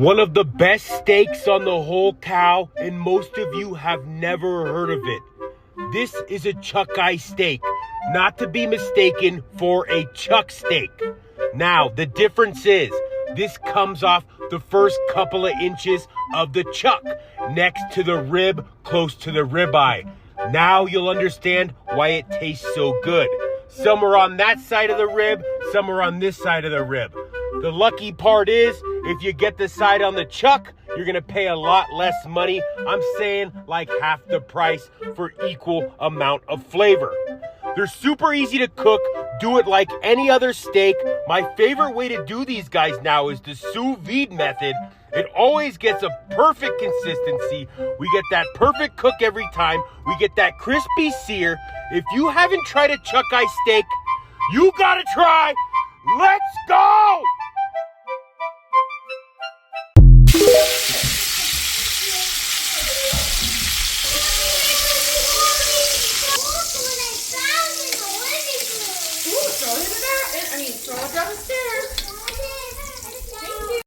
One of the best steaks on the whole cow, and most of you have never heard of it. This is a chuck eye steak, not to be mistaken for a chuck steak. Now, the difference is, this comes off the first couple of inches of the chuck, next to the rib, close to the ribeye. Now you'll understand why it tastes so good. Some are on that side of the rib, some are on this side of the rib. The lucky part is, if you get the side on the chuck, you're gonna pay a lot less money. I'm saying like half the price for equal amount of flavor. They're super easy to cook. Do it like any other steak. My favorite way to do these guys now is the sous vide method. It always gets a perfect consistency. We get that perfect cook every time. We get that crispy sear. If you haven't tried a chuck eye steak, you gotta try. Let's go! Throw it down the stairs.